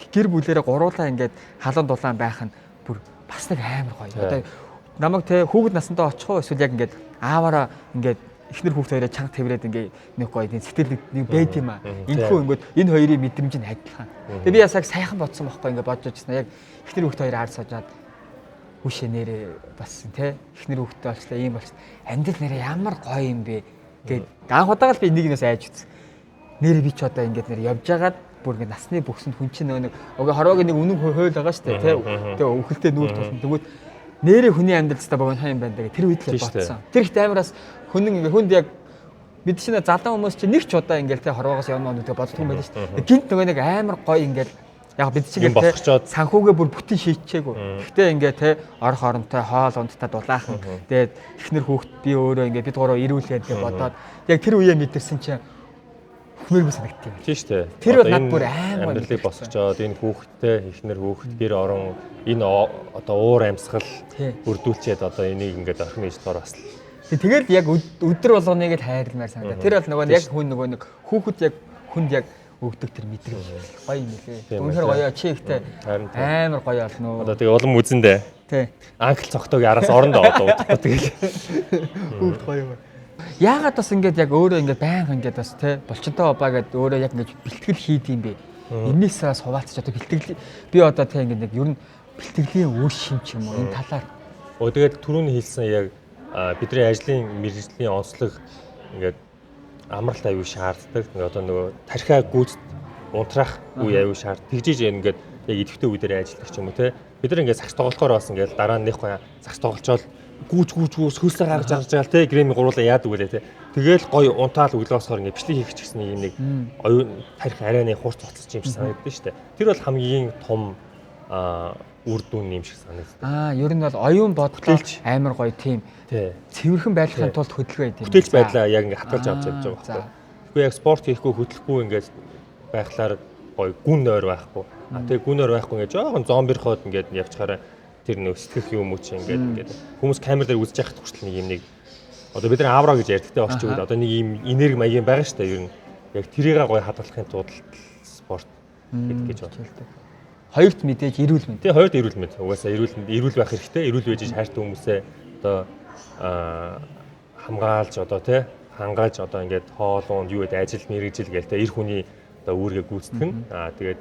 гэр бүлэрээ гуруулаа ингээд халуун дулаан байх нь бүр бас нэг амар гоё. Одоо намайг те хүүхэд насндаа очих уу эсвэл яг ингээд ааваараа ингээд эхнэр хүүхд хоёроо чанга тавираад ингээд нэг гоё сэтгэл нэг байд юм аа. Энэхүү ингээд энэ хоёрын мэдрэмж нь адилхан. Тэгээ би бас яг сайхан бодсон байхгүй ингээд бодож байсан. Яг эхнэр хүүхд хоёр ард сажаад хүшээ нэрээ бас те эхнэр хүүхдтэй болчлаа ийм болч. Амьдрал нэрээ ямар гоё юм бэ. Тэгээд анх удаага л би нэгнээс айж үзсэн. Нэрээ би ч одоо ингээд нэр явж байгаад бүр ингээд насны бүхсэнд хүн чинь нэг хорвоогийн нэг үнэн хууль байгаа шүү дээ те. Тэгээ өвхөлтэй нүүр тулсан. Тэгвэл нэрээ хүний амьдралтай богино хайн байна гэдэг тэр үед л бодсон. Тэр ихтэй амираас хүн ингээд хүнд яг бид чинь залан хүмүүс чинь нэг ч удаа ингээд те хорвоогоос явна гэдэг боддог юм байл шүү дээ. Гинт нөгөө нэг амар гоё ингээд яг бид чинь те санхүүгээ бүр бүтэн шийдчихээгүй. Гэхдээ ингээд те орох оронтой хоол ундтай дулаахан. Тэгээд эхнэр хүүхд би өөрөө ингээд бид гурав ирүүлээд гэж бодоод яг тэр үеэ мэдэрсэн чинь хүмэргүй санагдтiin. Тийм шүү дээ. Тэр бол над бүр амар амьдралыг босгочоод энэ хүүхдтэй эхнэр хүүхд гэр орон энэ одоо уур амьсгал бүрдүүлчихэд одоо энийг ингээд орхин ижлоор бас. Тэгэл яг өдөр болгоныг л хайрламаар санагдаа. Тэр бол нөгөө яг хүн нөгөө нэг хүүхэд яг хүнд яг өгдөг тэр мэдрэмж гоё юм лээ. Үнэхээр гоё чи ихтэй амар гоё олно. Одоо тэгээ улам үзэндээ. Тий. Анхл цогтойг араас орондоо одоо удахгүй тэгэл. Хүүхд гоё юм. Яагаад бас ингээд яг өөрөө ингээд байнга ингээд бас тий болчонтой бабаа гэдэг өөрөө яг ингээд бэлтгэл хийдэм бэ. Энээс бас хуваалцаж одоо бэлтгэл би одоо тий ингээд нэг ер нь бэлтгэлийн үр шим ч юм уу энэ талаар. Тэгээд түрүүний хэлсэн яг бидний ажлын мэргэжлийн онцлог ингээд амралт аюу шаарддаг. Одоо нөгөө тархиа гүйцэд унтрах үе аюу шаард. Тэгжиж ингээд яг идэвхтэй үе дээр ажилладаг ч юм уу те. Бид нар ингээд цагс тоглохоор бас ингээд дараа нь нэг гоё цагс тоглолцоод гүүж хөлсөө гаргаж гаргаж байгаа те. Грэмийн гуруулаа яадаг үлээ те. Тэгэл гоё унтаал өглөөсөөр ингээд бичлэг хийх гэсэн юм нэг оюун тарих арайны хуурц цоцолж юм шиг санагддаг шүү дээ. Тэр бол хамгийн том үр дүн юм шиг санагддаг. Ер нь бол оюун бодлоо амар гоё тийм цэвэрхэн байдлахын тулд хөдөлгөөн байд юм. Бүтээлч байдлаа яг ингээд хатгалж авч явж байгаа байхгүй. Тэгэхгүй яг спорт хийхгүй хөдөлгөхгүй ингээд байхлаар гоё гүн нойр байхгүй. Тэгээ гүн нойр байхгүй ингээд жоохон зомбирхоод ингээд явчихаараа тэр нөө сэтгэх юм уу чи ингээд хүмүүс камер дээр үзэж яхад хүртэл нэг юм нэг одоо бид нар авра гэж ярьдагтай орчиг одоо нэг юм энерги маягийн байгаа шүү дээ ер нь. Яг тэрийг гоё хадгалахын тулд спорт гэдэг гэж бодлоо. Хоёрт мэдээж эрүүл мэнд. Тэгээ хоёрт эрүүл мэнд. Угаасаа эрүүл байх хэрэгтэй. Эрүүл байж хайртай хүмүүсээ одоо хамгаалж одоо тий хангааж одоо ингээд хоолунд юу гэдэг ажил мэргэжил гээл тий эр хүний одоо үүргээ гүйцэтгэн. Тэгээд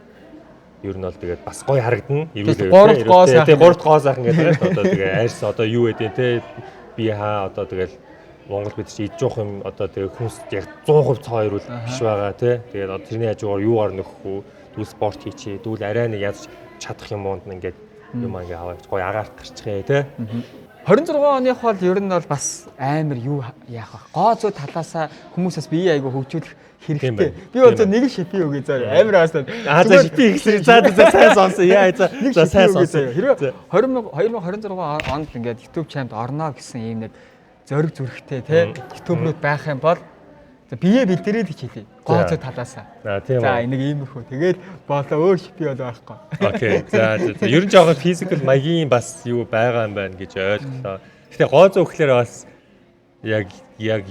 ер нь бол тэгээд бас гоё харагдана. Эрүүл гуравт гоо сайхан гэдэг одоо тэгээ арьс одоо юу гэдэг тий би одоо тэгэл Монгол бид чи идж явах юм одоо тэгээ хүмүүс яг 100% цаа эрүүл биш байгаа тий. Тэгээд одоо тэрний хажуугаар юугаар нөхөх үү? Дүүл спорт хийчээ. Дүүл арай нэг яаж чадах юм уунд ингээд юм аа ингээ аваач гоё агаарт гарчихъя тий. 26 оных бол ер нь бол бас амар юу яах вэ? Гоо зөө талаасаа хүмүүсээс бие айгу хөгжүүлэх хэрэгтэй. Би бол нэг шипи өгье заа. Амар аасаа. За шипи ихсрээ за сайн сонсон. Яа за сайн сонсон. Хэрвээ 2026 онд ингээд YouTube channel орно гэсэн ийм нэг зориг зүрхтэй тий YouTube руу байх юм бол бие бэлдэрээд хичээлээ. Гоо зөө талаасаа. За энийг иймэрхүү. Тэгээд болоо өөр шипи бол байхгүй. Окей. За ер нь жоохон физикал маягийн бас юу байгаа юм байна гэж ойлголоо. Гэтэ гоо зөө гэхлээр бас яг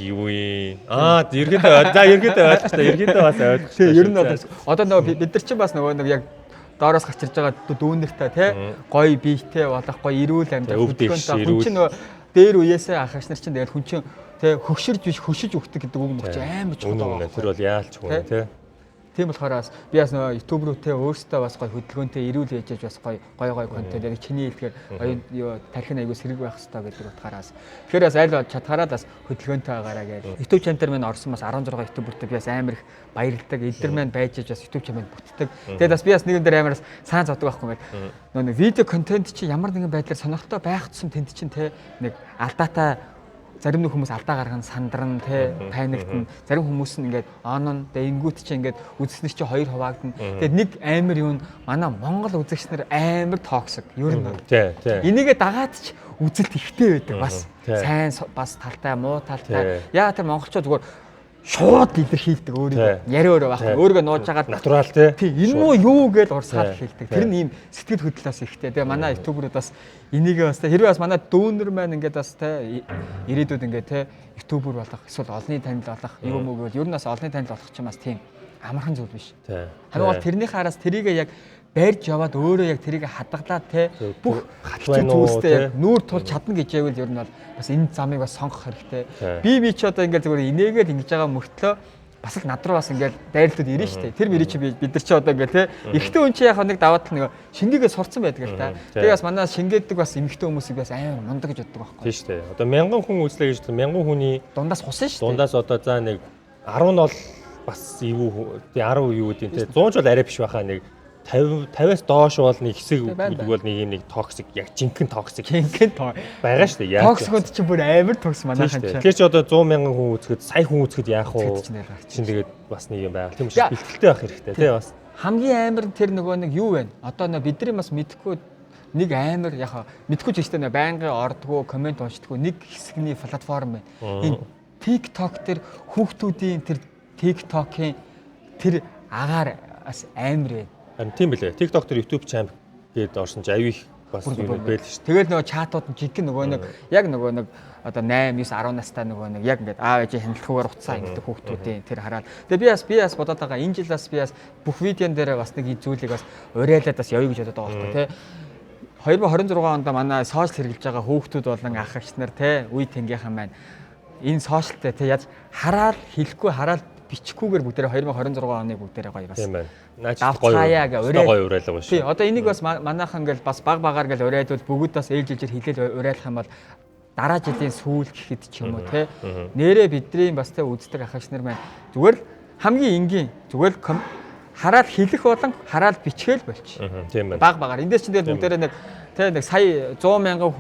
юу юм. Ерөнхийдөө ойлгочихлаа. Ерөнхийдөө бас ойлгочихлаа. Тийм ер нь одоо нөгөө бид нар чинь бас нөгөө нэг яг доороос гарч ирж байгаа дүүнэртэй тий гоё биетэй болох гоё эрүүл амьдрал хөдөлгөөнтэй хүн чинь нөгөө дээр үеэсээ ахаш нар чинь тэгээд хүн чинь тэ хөгшөрж биш хөшиж өгдөг гэдэг үг мөч амар чухал байна. Тэр бол яалч хүн тий. Тийм болохоор бас би бас нөгөө YouTube руу тэ өөртөө бас гоё хөдөлгөөнтэй эрүүл ээжэж бас гоё контент яг чиний хэлдгээр юу тархин аягүй сэрэг байх хэрэгтэй гэдэг утгаараас. Тэгэхээр бас аль чадхаараа бас хөдөлгөөнтэй байгаараа гэж. YouTube channel маань орсон бас 16 YouTube бүртээ би бас амар их баярлагдав. Эдгээр маань байж бас YouTube channel бүтдэг. Тэгээд бас би бас нэгэн дээр амар сайн зоддог байхгүй юм байна. Нөгөө видео контент чи ямар нэгэн байдлаар сонирхолтой байх тусам тэнд чинь тэ нэг алдаатай зарим нэг хүмүүс алдаа гаргана сандран тий паниктэн зарим хүмүүс нь ингээд онон дэнгүүт чи ингээд үзснээр чи хоёр хуваагдана. Тэгээд нэг амар юу манай Монгол үзэгч нар амар токсик ер нь. Тий. Энийгээ дагаад ч үзэлт ихтэй байдаг бас. Сайн бас талтай муу талтай. Яа тэр монголчууд зүгээр шууд илэрхийлдэг өөрийгөө яриа байх. Өөрийгөө нууж агаад натурал тий. Энэ муу юу гэж урсгал хэлдэг. Тэр нь ийм сэтгэл хөдлөлөөс ихтэй. Тэгээ манай ютуберүүд бас энийгээ бас хэрвээ бас манай дүүнер маань ингээд бас тий ирээдүйд ингээд тий ютубер болох эсвэл олонний танил болох юм уу гэвэл ер нь бас олонний танил болох ч юм бас тийм амархан зүйл биш. Харин бол тэрнийхээ араас тэрийгээ яг барьж яваад өөрөө яг тэрийг хадгалаад те бүх хатвай зүйлстэй яг нүүр тулж чадна гэж байвал ер нь бол бас энэ замыг бас сонгох хэрэгтэй. Би ч одоо ингээд зүгээр инээгээд ингэж байгаа мөртлөө бас л над руу бас ингээд дайралтууд ирнэ шүү дээ. Тэр мөрий чи бид нар чи одоо ингээд те ихтэй хүн чи яг нэг даваад нэг шингээгээ сурцсан байдаг л та. Тэгээ бас манай шингээдэг бас эмэгтэй хүмүүсийг бас амар мундаг гэж боддог байхгүй. Тийм шүү дээ. Одоо 1000 хүн үзлээ гэж 1000 хүний дундаас хусан шүү дээ. Дундаас одоо за нэг 10 нь бол бас эвгүй 10 юу гэдэг те 100 ч бол арай биш байхаа нэг 50-аас доош бол нэг хэсэг гэдэг бол нэг юм нэг токсик яг жинхэнэ токсик байгаа шүү дээ. Токсикуд чи бүр амар токс манайхан чи. Тэгэхээр чи одоо 100,000 хүн үзэхэд сая хүн үзэхэд яах вэ? Чин тэгээд бас нэг юм байгаа. Тийм учраас бэлтгэлтэй байх хэрэгтэй тий бас. Хамгийн амар тэр нөгөө нэг юу вэ? Одоо бидний бас мэдхгүй нэг амар яг мэдхгүй ч гэжтэй байнгын ордгоо комент уншдаггүй нэг хэсэгний платформ байна. Энэ TikTok тэр хүүхдүүдийн тэр TikTok-ийн тэр агаар бас амар байна. Харин тийм билээ. TikTok дээр YouTube channel гээд орсон чи аюу их бас юм байл шүү дээ. Тэгэл нөгөө чатууд нь жигэн нөгөө нэг яг нөгөө нэг одоо 8, 9, 10 настай нөгөө нэг яг ингээд аав ээжийн хяналтгүйгээр уцаа ингэдэг хүүхдүүдийн тэр хараад. Тэгээ би бас бодоод байгаа энэ жил бас би бас бүх видеон дээр бас нэг зүйлийг бас уриалаад бас явъя гэж бодоод байгаа байхгүй тий. 2026 онд манай сошиал хэрэглэж байгаа хүүхдүүд болон ах эгч нар тий үе тэнгийнхэн маань энэ сошиалтай тий яаж хараад хэлэхгүй хараад бичгүйгээр бүгдээрээ 2026 оны бүгдээрээ гоё бас. Тийм байна. Наач гоё уриалга шүү. Тий, одоо энийг бас манайхан ингээл бас баг-багаар ингээл уриалвал бүгд бас ээлжилжээр хэлэл уриалах юм бол дараа жилийн сүүл гэхэд ч юм уу тий. Нэрээ бидний бас тий үздэг ах эгч нар маань зүгээр л хамгийн энгийн зүгээр л хараад хэлэх болон хараад бичгээл болчих. Тийм байна. Баг-багаар эндээс чинь тэгэл бүгдээрээ нэг тий нэг сая 100,000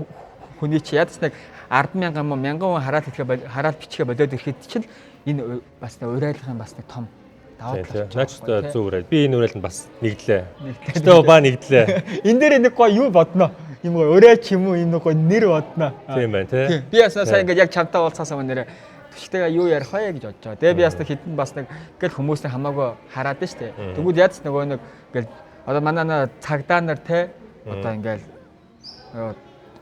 хүний чи ядч нэг 10,000 юм 1000 хүн хараад бичгээ болоод ирэхэд чинь энэ бас нэг уриалгын бас нэг том даваа тал. Наач зөв уриал. Би энэ уриалд бас нэгдлээ. Гэтэ ба нэгдлээ. Энэ дээр нэг гоё юу бодно. Юм гоё ураач юм уу энэ гоё нэр бодно. Тийм байна тий. Би бас сайн ингээд яг чамтай уулзсаасаа нэрээ түштэйгээ юу ярих вэ гэж бодож байгаа. Тэгээ би бас нэг хитэн бас нэг ингээл хүмүүсийн хамаагүй хараад нь штэ. Тэгвэл яц нөгөө нэг ингээл одоо манай цагдаа нар тий одоо ингээл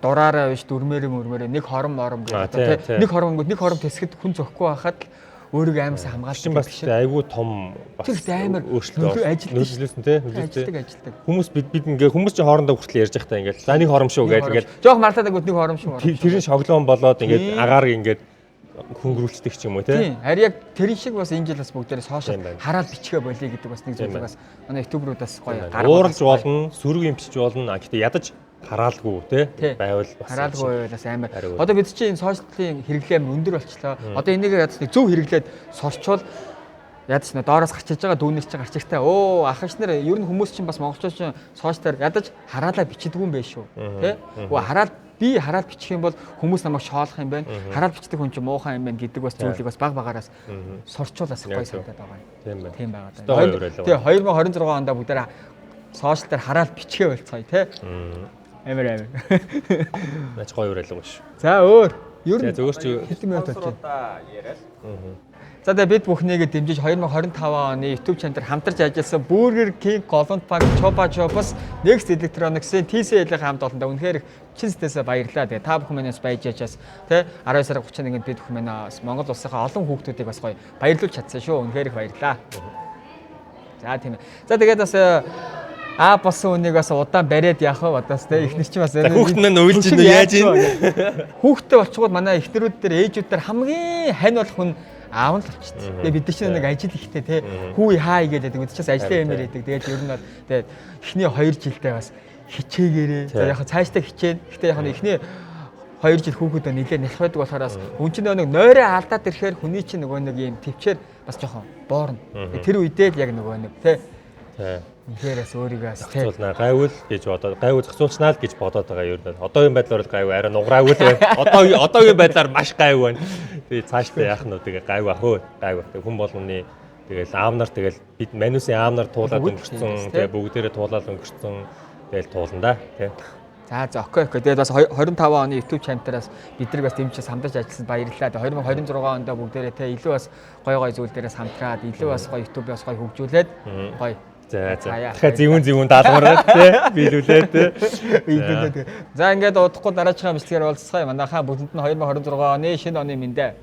дураараа биш дүрмээрээ нэг хором гэдэг тий нэг хором тэсгэд хүн зөхгүй байхад өөрийгөө аимсаа хамгаалж бас айгүй том бас өөрчлөлт нөлөөлсөн тий хүмүүс бид ингээ хүмүүс чинь хоорондоо хүртэл ярьж байхдаа ингээ за нэг хором шүү гэдэг ингээ жоох мартаад нэг хором шүү тэр нь шоглоон болоод ингээ агаарыг ингээ хөнгөрүүлцдэг ч юм уу тий харин яг тэр шиг бас энэ жил бас бүгдээрээ сошиал хараад бичгээ болъё гэдэг бас нэг зүйл бас манай ютуберуудаас гоё гаргуулж болно сүрэг юмчиж болно гэхдээ ядаж хараалгүй тий байвал бас хараалгүй бас амар. Одоо бид чинь энэ сошиалын хэрэглээ өндөр болчлоо. Одоо энийг ядаж нэг зөв хэрэглээд сорчвол ядаж нэ доороос гарч иж байгаа дүүнер чинь гарч ихтэй. Оо ах эгч нар ер нь хүмүүс чинь бас монголчууд чинь сошиалаар ядаж хараалаа бичдэг юм байх шүү. Тий? Би хараад бичих юм бол хүмүүс намайг шоолох юм байна. Хараад бичдэг хүн чинь муухай юм байна гэдэг бас зүйлийг бас баг-багаараас сорчуулаас гоё санагдаад байгаа юм. Тийм байна. Тий 2026 онд бүгдээ сошиал дээр хараад бичгээ болцгоё тий. Амар. Наач гоё уриалга биш. За өөр. Ер нь зөвөр чи хэдэн минут болчих. За тэгээ бид бүхнийгээ дэмжиж 2025 оны YouTube channel дээр хамтарч ажилласан Burger King, Golden Park, Chupa Chups, Next Electronics-ийн TCL-ийн хамт олондоо үнэхээр чин сэтгэлээсээ баярлалаа. Тэгээ та бүхэн манаас баяж яачаас тий 12 сарын 31-нд бид бүхэн манаас Монгол улсынхаа олон хүүхдүүдийг бас гоё баярлуулж чадсан шүү. Үнэхээр их баярлалаа. За тийм ээ. За тэгээд бас болсон үнийг бас удаан бариад яах вэ? Бодоос те эхнэр чинь бас хүүхд маань уйлж ийн яаж ийн хүүхдтэй болчихгоо манай эхнэрүүд дээр ээжүүд дээр хамгийн хань болох хүн аав нь л болчихсон. Тэгээ бид чинь нэг ажил ихтэй те хүү хаа игээд байдаг. Бид чинь ажлын юмэр байдаг. Тэгээд ер нь бол тэгээд эхний 2 жилдээ бас хичээгээрээ. За яг цаашдаа хичээн. Гэхдээ яг эхний 2 жил хүүхдүүдээ нэлээд нялх байдаг болохоос үн чинь нэг нойроо алдаад ирэхээр хүний чинь нөгөө нэг юм төвчээр бас жоохон боорно. Тэр үедээ л яг нөгөө нэг те Инхээрээс өөрийгөө зохицуулнаа гайвал гэж бодоод гайвал зохицуулснаа л гэж бодоод байгаа юм. Одоогийн байдлаар л гайв арай нуграагүй л байна. Одоогийн байдлаар маш гайв байна. Тэгээ цаашдаа яах нь тэгээ гайв ах өө гайв. Хүн болгоны тэгэл аав нар тэгэл бид манусын аав нар туулаад өнгөрцөн тэгээ бүгдээрээ туулаад өнгөрцөн тэгэл туулна да тий. За окей. Тэгээд бас 25 оны YouTube channel-аас биднийг бас дэмжиж хамтарч ажилласан баярлалаа. 2026 онд бүгдээрээ тий илүү бас гоё зүйл дээрээс хамтраад илүү бас гоё YouTube-аас гоё хөгжүүлээд гоё. За дахиад зэвүүн даалгавраад тий биелүүлээд За ингээд удахгүй дараачихаа бичлэгээр уулзцгаая. Манайхаа бүгдэнд нь 2026 оны шинэ оны мэндэ.